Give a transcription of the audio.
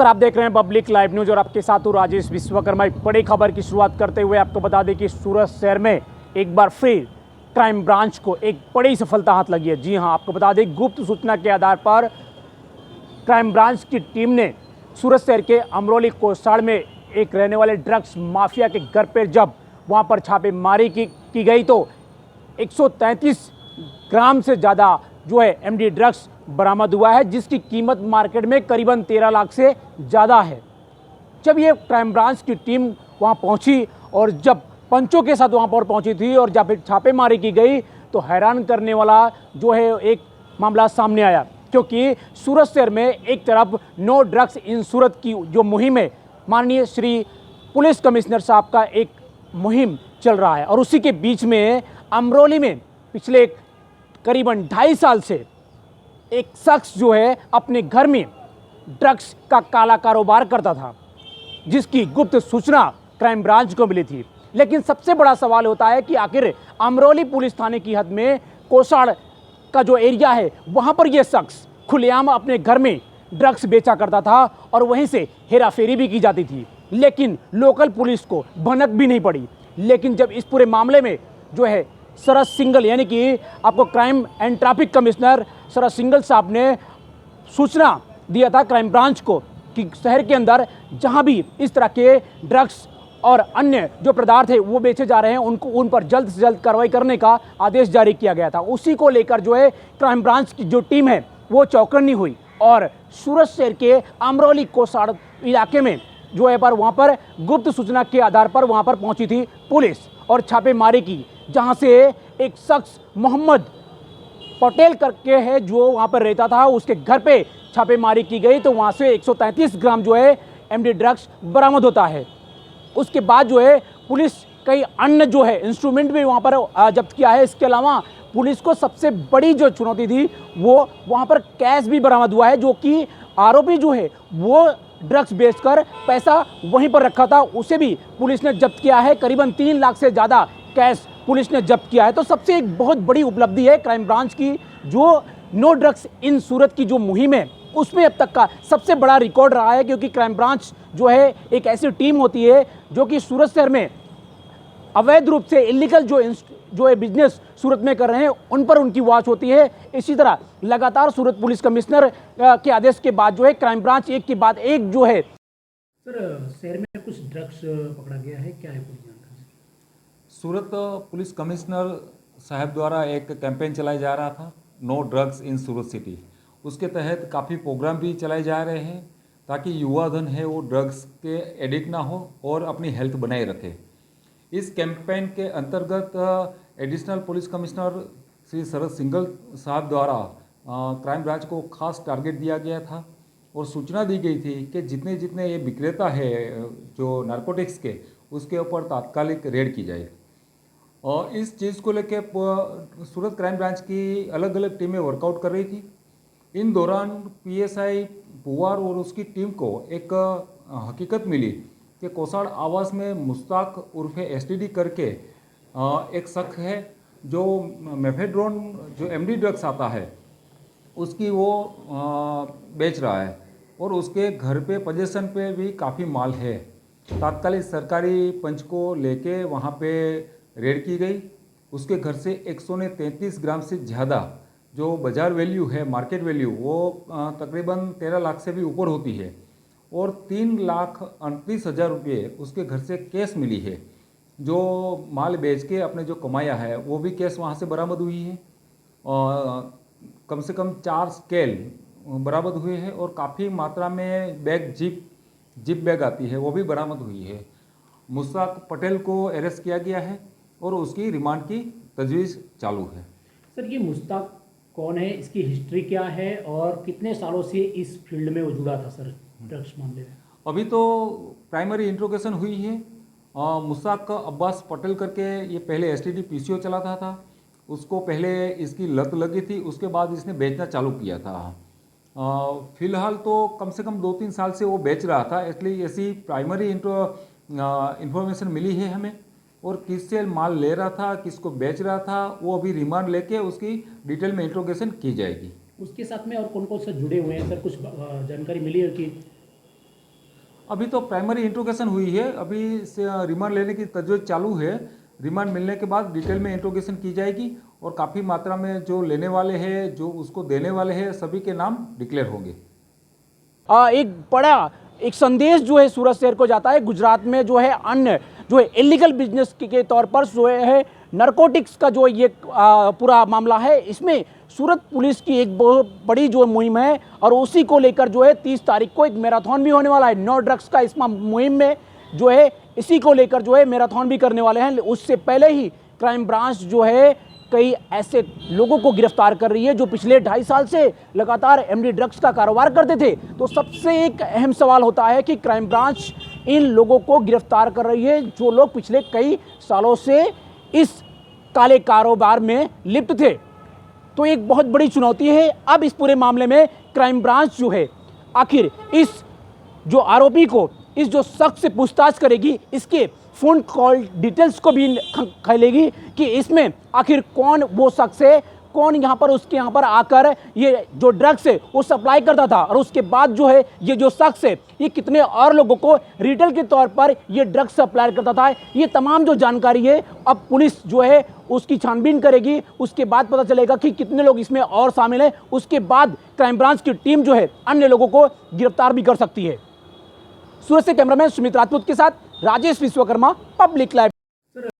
Sir, आप देख रहे हैं पब्लिक लाइव न्यूज और आपके साथ हूं राजेश विश्वकर्मा। एक बड़ी खबर की शुरुआत करते हुए आपको बता दें कि सूरत शहर में एक बार फिर क्राइम ब्रांच को एक बड़ी सफलता हाथ लगी है। जी हां, आपको बता दें गुप्त सूचना के आधार पर क्राइम ब्रांच की टीम ने सूरत शहर के अमरोली कोसाड़ में एक रहने वाले ड्रग्स माफिया के घर पर जब वहां पर छापेमारी की गई तो 133 ग्राम से ज़्यादा जो है एमडी ड्रग्स बरामद हुआ है, जिसकी कीमत मार्केट में करीबन 13 लाख से ज़्यादा है। जब ये क्राइम ब्रांच की टीम वहाँ पहुँची और जब पंचों के साथ वहाँ पर पहुँची थी और जब छापेमारी की गई तो हैरान करने वाला जो है एक मामला सामने आया, क्योंकि सूरत शहर में एक तरफ नो ड्रग्स इन सूरत की जो मुहिम है, माननीय श्री पुलिस कमिश्नर साहब का एक मुहिम चल रहा है, और उसी के बीच में अमरोली में पिछले करीबन 2.5 साल से एक शख्स जो है अपने घर में ड्रग्स का काला कारोबार करता था, जिसकी गुप्त सूचना क्राइम ब्रांच को मिली थी। लेकिन सबसे बड़ा सवाल होता है कि आखिर अमरोली पुलिस थाने की हद में कोसाड़ का जो एरिया है वहां पर यह शख्स खुलेआम अपने घर में ड्रग्स बेचा करता था और वहीं से हेराफेरी भी की जाती थी, लेकिन लोकल पुलिस को भनक भी नहीं पड़ी। लेकिन जब इस पूरे मामले में जो है शरद सिंघल यानी कि आपको क्राइम एंड ट्रैफिक कमिश्नर शरद सिंघल साहब ने सूचना दिया था क्राइम ब्रांच को कि शहर के अंदर जहां भी इस तरह के ड्रग्स और अन्य जो पदार्थ है वो बेचे जा रहे हैं उन पर जल्द से जल्द कार्रवाई करने का आदेश जारी किया गया था। उसी को लेकर जो है क्राइम ब्रांच की जो टीम है वो चौकन्नी हुई और सूरत शहर के अमरोली कोसाड़ इलाके में जो है पर वहाँ पर गुप्त सूचना के आधार पर वहाँ पर पहुँची थी पुलिस और छापेमारी की, जहाँ से एक शख्स मोहम्मद पटेल करके है जो वहाँ पर रहता था, उसके घर पे छापेमारी की गई तो वहाँ से 133 ग्राम जो है एमडी ड्रग्स बरामद होता है। उसके बाद जो है पुलिस कई अन्य जो है इंस्ट्रूमेंट भी वहाँ पर जब्त किया है। इसके अलावा पुलिस को सबसे बड़ी जो चुनौती थी वो वहाँ पर कैश भी बरामद हुआ है, जो कि आरोपी जो है वो ड्रग्स बेचकर पैसा वहीं पर रखा था, उसे भी पुलिस ने जब्त किया है। करीबन 3 लाख से ज़्यादा कैश पुलिस ने जब्त किया है। तो सबसे एक बहुत बड़ी उपलब्धि है क्राइम ब्रांच की, जो नो ड्रग्स इन सूरत की जो मुहिम है उसमें अब तक का सबसे बड़ा रिकॉर्ड रहा है, क्योंकि क्राइम ब्रांच जो है एक ऐसी टीम होती है जो कि सूरत शहर में अवैध रूप से इलीगल जो है बिजनेस सूरत में कर रहे हैं उन पर उनकी वॉच होती है। इसी तरह लगातार सूरत पुलिस कमिश्नर के आदेश के बाद जो है क्राइम ब्रांच एक के बाद एक जो है। सर, शहर में कुछ ड्रग्स पकड़ा गया है, क्या है पूरी जानकारी? सूरत पुलिस कमिश्नर साहब द्वारा एक कैंपेन चलाया जा रहा था, no drugs in Surat city. उसके तहत काफ़ी प्रोग्राम भी चलाए जा रहे हैं ताकि युवा धन है वो ड्रग्स के एडिक्ट ना हो और अपनी हेल्थ बनाए रखे। इस कैंपेन के अंतर्गत additional police commissioner Shri Sharad Singhal साहब द्वारा क्राइम ब्रांच को खास टारगेट दिया गया था और सूचना दी गई थी कि जितने जितने ये विक्रेता है जो नारकोटिक्स के, उसके ऊपर तात्कालिक रेड की जाए। और इस चीज़ को लेकर सूरत क्राइम ब्रांच की अलग अलग टीमें वर्कआउट कर रही थी। इन दौरान पीएसआई पुवार और उसकी टीम को एक हकीकत मिली कि कोसाड़ आवास में मुश्ताक उर्फे एसटीडी करके एक शख्स है जो मेफेड्रोन जो एमडी ड्रग्स आता है उसकी वो बेच रहा है और उसके घर पे पोजीशन पे भी काफ़ी माल है। तात्कालिक सरकारी पंच को लेके वहाँ पे रेड की गई। उसके घर से 133 ग्राम से ज़्यादा जो बाज़ार वैल्यू है, मार्केट वैल्यू, वो तकरीबन 13 लाख से भी ऊपर होती है और 3,38,000 रुपये उसके घर से कैश मिली है। जो माल बेच के अपने जो कमाया है वो भी कैश वहाँ से बरामद हुई है और कम से कम 4 स्केल बरामद हुए हैं और काफ़ी मात्रा में बैग जिप बैग आती है वो भी बरामद हुई है। मुश्ताक पटेल को अरेस्ट किया गया है और उसकी रिमांड की तजवीज़ चालू है। सर, ये मुश्ताक कौन है, इसकी हिस्ट्री क्या है और कितने सालों से इस फील्ड में वो जुड़ा था सर ड्रग्स मामले में? अभी तो प्राइमरी इंट्रोगेशन हुई है। मुश्ताक अब्बास पटेल करके ये पहले एसटीडी पीसीओ चलाता था, उसको पहले इसकी लत लगी थी, उसके बाद इसने बेचना चालू किया था। फिलहाल तो कम से कम 2-3 साल से वो बेच रहा था, इसलिए ऐसी प्राइमरी इंफॉर्मेशन मिली है हमें। और किससे माल ले रहा था, किसको बेच रहा था, वो अभी रिमांड लेके उसकी डिटेल में इंट्रोगेशन की जाएगी। उसके साथ में और कौन कौन से जुड़े हुए हैं सर, कुछ जानकारी मिली है कि? अभी तो प्राइमरी इंट्रोगेशन हुई है, अभी से रिमांड लेने की तजवीज़ चालू है। रिमांड मिलने के बाद डिटेल में इंट्रोगेशन की जाएगी और काफ़ी मात्रा में जो लेने वाले हैं, जो उसको देने वाले हैं, सभी के नाम डिक्लेयर होंगे। एक बड़ा एक संदेश जो है सूरत शहर को जाता है। गुजरात में जो है अन्य जो है इलीगल बिजनेस के तौर पर जो है नारकोटिक्स का जो ये पूरा मामला है, इसमें सूरत पुलिस की एक बहुत बड़ी जो मुहिम है और उसी को लेकर जो है 30 तारीख को एक मैराथन भी होने वाला है। नो ड्रग्स का इस मुहिम में जो है इसी को लेकर जो है मैराथन भी करने वाले हैं। उससे पहले ही क्राइम ब्रांच जो है कई ऐसे लोगों को गिरफ्तार कर रही है जो पिछले 2.5 साल से लगातार एमडी ड्रग्स का कारोबार करते थे। तो सबसे एक अहम सवाल होता है कि क्राइम ब्रांच इन लोगों को गिरफ्तार कर रही है जो लोग पिछले कई सालों से इस काले कारोबार में लिप्त थे। तो एक बहुत बड़ी चुनौती है। अब इस पूरे मामले में क्राइम ब्रांच जो है आखिर इस जो आरोपी को, इस जो शख्स से पूछताछ करेगी, इसके फ़ोन कॉल डिटेल्स को भी खंगालेगी कि इसमें आखिर कौन वो शख्स है, कौन यहाँ पर उसके यहाँ पर आकर ये जो ड्रग्स है वो सप्लाई करता था और उसके बाद जो है ये जो शख्स है ये कितने और लोगों को रिटेल के तौर पर ये ड्रग्स सप्लाई करता था। ये तमाम जो जानकारी है अब पुलिस जो है उसकी छानबीन करेगी। उसके बाद पता चलेगा कि कितने लोग इसमें और शामिल हैं। उसके बाद क्राइम ब्रांच की टीम जो है अन्य लोगों को गिरफ्तार भी कर सकती है। सूरत से कैमरामैन सुमित राजपूत के साथ राजेश विश्वकर्मा, पब्लिक लाइव।